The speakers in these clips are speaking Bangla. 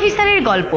অফিসারের গল্প।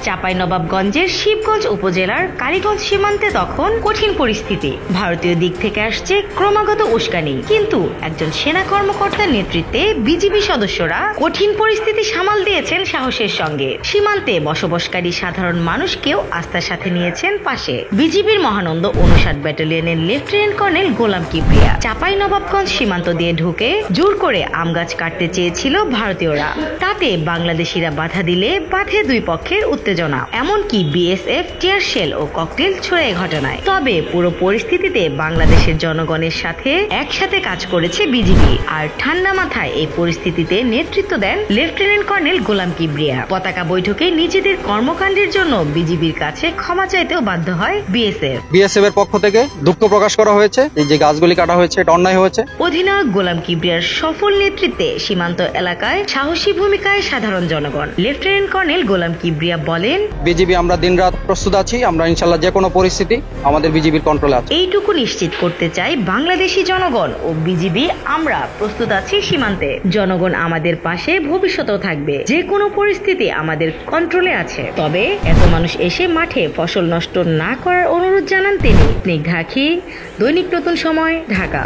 চাঁপাইনবাবগঞ্জের শিবগঞ্জ উপজেলার কালীগঞ্জ সীমান্তে তখন কঠিন পরিস্থিতি। ভারতীয় দিক থেকে আসছে ক্রমাগত উস্কানি, কিন্তু একজন সেনা কর্মকর্তার নেতৃত্বে বিজিবি সদস্যরা কঠিন পরিস্থিতি সামাল দিয়েছেন সাহসের সঙ্গে। সীমান্তে বসবাসকারী সাধারণ মানুষকেও আস্থার সাথে নিয়েছেন পাশে। বিজিবির মহানন্দ ৫৯ ব্যাটালিয়নের লেফটেন্যান্ট কর্নেল গোলাম কিবরিয়া চাঁপাইনবাবগঞ্জ সীমান্ত দিয়ে ঢুকে জোর করে আম গাছ কাটতে চেয়েছিল ভারতীয়রা। তাতে বাংলাদেশিরা বাধা দিলে বাধে দুই পক্ষের উত্তেজনা, এমনকি বিএসএফ টিয়ার শেল ও ককটেল ছোড়ে ঘটনায়। তবে পুরো পরিস্থিতিতে বাংলাদেশের জনগণের সাথে একসাথে কাজ করেছে বিজিবি। আর ঠান্ডা মাথায় এই পরিস্থিতিতে নেতৃত্ব দেন লেফটেন্যান্ট কর্নেল গোলাম কিবরিয়া। পতাকা বৈঠকে নিজেদের কর্মকাণ্ডের জন্য বিজিবির কাছে ক্ষমা চাইতেও বাধ্য হয় বিএসএফ এর পক্ষ থেকে দুঃখ প্রকাশ করা হয়েছে। এই যে গাছগুলি কাটা হয়েছে, এটা অন্যায় হয়েছে। অধিনায়ক গোলাম কিবরিয়ার সফল নেতৃত্বে সীমান্ত এলাকায় সাহসী ভূমিকায় সাধারণ জনগণ। লেফটেন্যান্ট কর্নেল গোলাম কিবরিয়া বলেন, বিজিবি আমরা দিনরাত প্রস্তুত আছি। আমরা ইনশাআল্লাহ যে কোনো পরিস্থিতি আমাদের বিজিবির কন্ট্রোলে আছে। এইটুকু নিশ্চিত করতে চাই বাংলাদেশি জনগণ ও বিজিবি আমরা প্রস্তুত আছি সীমান্তে। জনগণ আমাদের পাশে ভবিষ্যতেও থাকবে। যে কোনো পরিস্থিতি আমাদের কন্ট্রোলে আছে। তবে এত মানুষ এসে মাঠে ফসল নষ্ট না করার অনুরোধ জানান তিনি। স্নিগ্ধা আখি, দৈনিক নতুন সময়, ঢাকা।